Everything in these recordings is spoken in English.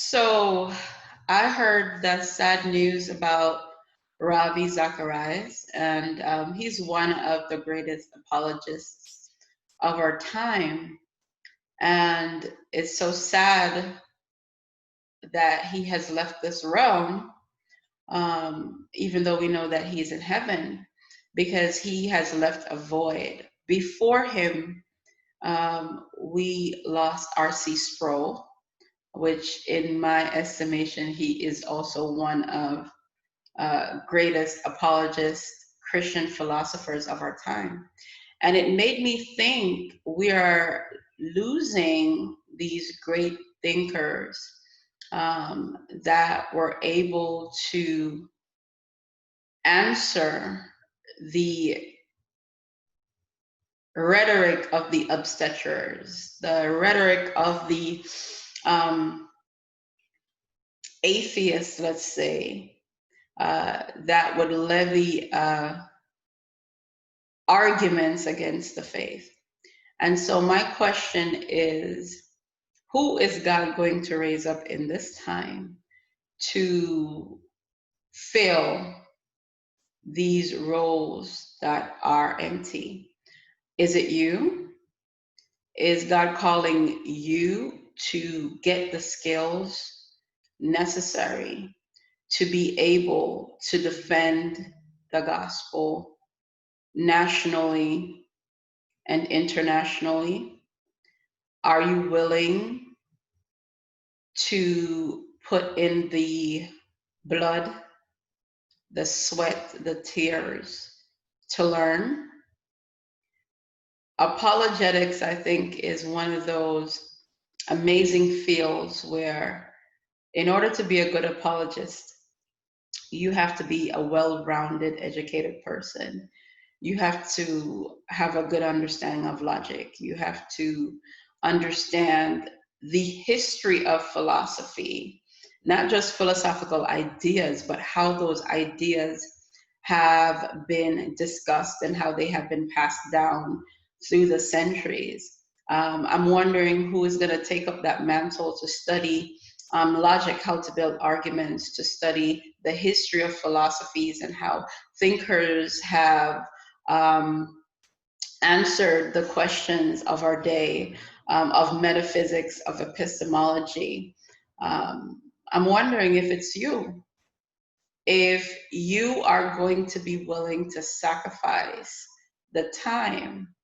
So I heard that sad news about Ravi Zacharias, and he's one of the greatest apologists of our time. And it's so sad that he has left this realm, even though we know that he's in heaven, because he has left a void. Before him, we lost R.C. Sproul, which in my estimation, he is also one of greatest apologists, Christian philosophers of our time. And it made me think we are losing these great thinkers that were able to answer the rhetoric of the obstetrics, the rhetoric of the um, atheists, let's say, that would levy arguments against the faith. And so my question is, who is God going to raise up in this time to fill these roles that are empty? Is it you? Is God calling you to get the skills necessary to be able to defend the gospel nationally and internationally? Are you willing to put in the blood, the sweat, the tears to learn? Apologetics, I think, is one of those amazing fields where, in order to be a good apologist, you have to be a well-rounded, educated person. You have to have a good understanding of logic. You have to understand the history of philosophy, not just philosophical ideas, but how those ideas have been discussed and how they have been passed down through the centuries. I'm wondering who is going to take up that mantle to study logic, how to build arguments, to study the history of philosophies and how thinkers have um, answered the questions of our day, of metaphysics, of epistemology. I'm wondering if it's you, if you are going to be willing to sacrifice the time,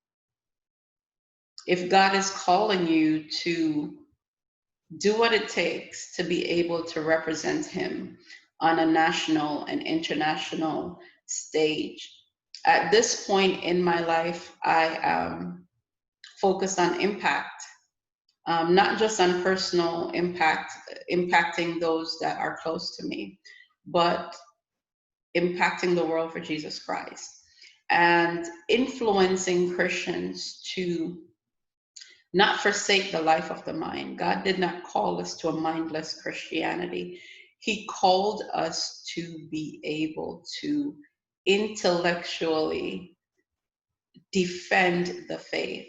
if God is calling you to do what it takes to be able to represent Him on a national and international stage. At this point in my life, I am focused on impact, not just on personal impact, impacting those that are close to me, but impacting the world for Jesus Christ and influencing Christians to not forsake the life of the mind. God did not call us to a mindless Christianity. He called us to be able to intellectually defend the faith,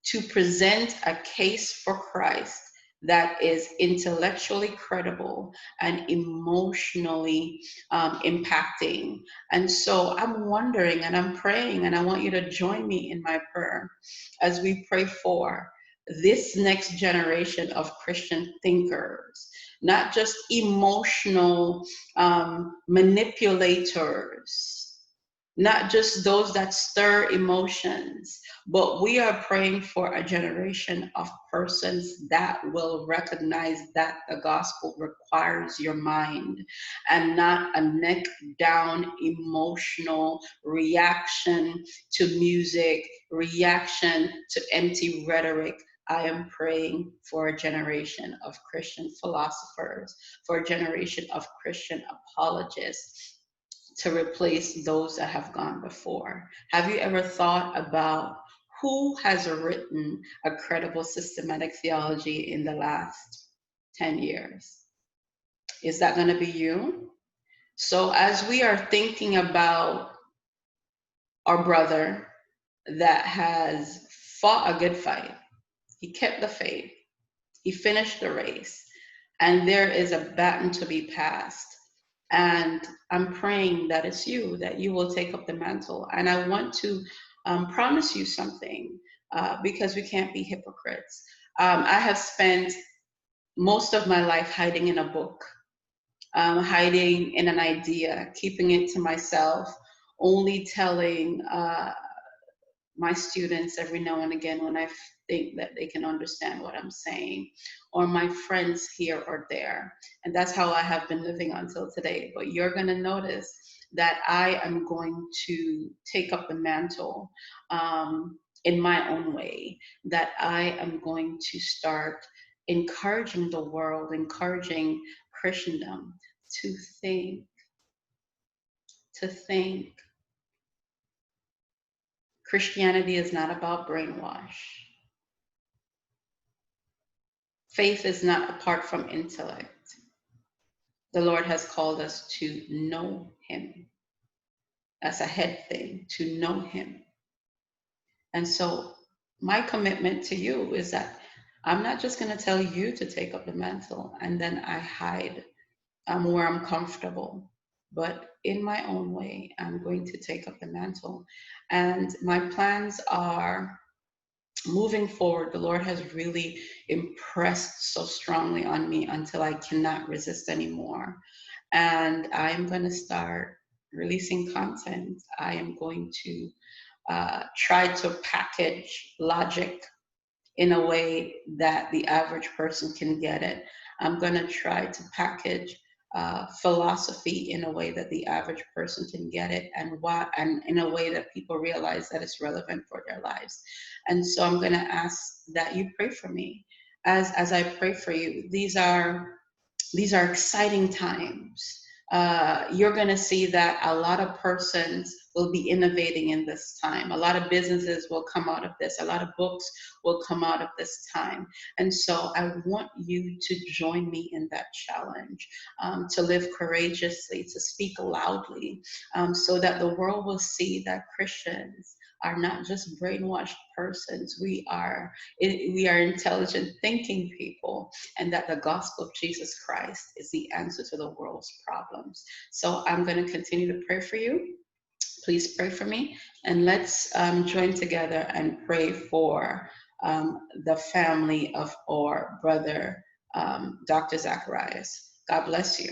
to present a case for Christ that is intellectually credible and emotionally impacting. And so I'm wondering and I'm praying, and I want you to join me in my prayer as we pray for this next generation of Christian thinkers, not just emotional manipulators, not just those that stir emotions, but we are praying for a generation of persons that will recognize that the gospel requires your mind and not a neck down emotional reaction to music, reaction to empty rhetoric. I am praying for a generation of Christian philosophers, for a generation of Christian apologists, to replace those that have gone before. Have you ever thought about who has written a credible systematic theology in the last 10 years? Is that going to be you? So, as we are thinking about our brother that has fought a good fight, he kept the faith, he finished the race. and there is a baton to be passed. And I'm praying that it's you, that you will take up the mantle. And I want to promise you something, because we can't be hypocrites. I have spent most of my life hiding in a book, hiding in an idea, keeping it to myself, only telling my students every now and again when I think that they can understand what I'm saying, or my friends here or there. And that's how I have been living until today. But you're going to notice that I am going to take up the mantle in my own way, that I am going to start encouraging the world, encouraging Christendom to think, to think. Christianity is not about brainwash. Faith is not apart from intellect. The Lord has called us to know Him. That's a head thing, to know Him. And so, my commitment to you is that I'm not just going to tell you to take up the mantle and then I hide where I'm comfortable, but in my own way, I'm going to take up the mantle. And my plans are moving forward. The Lord has really impressed so strongly on me until I cannot resist anymore. And I'm going to start releasing content. I am going to try to package logic in a way that the average person can get it. I'm going to try to package philosophy in a way that the average person can get it, and in a way that people realize that it's relevant for their lives. And so I'm going to ask that you pray for me as I pray for you. These are exciting times. You're going to see that a lot of persons will be innovating in this time. A lot of businesses will come out of this. A lot of books will come out of this time. And so I want you to join me in that challenge, to live courageously, to speak loudly, so that the world will see that Christians are not just brainwashed persons. We are intelligent thinking people, and that the gospel of Jesus Christ is the answer to the world's problems. So I'm going to continue to pray for you. Please pray for me, and let's join together and pray for the family of our brother, Dr. Zacharias. God bless you.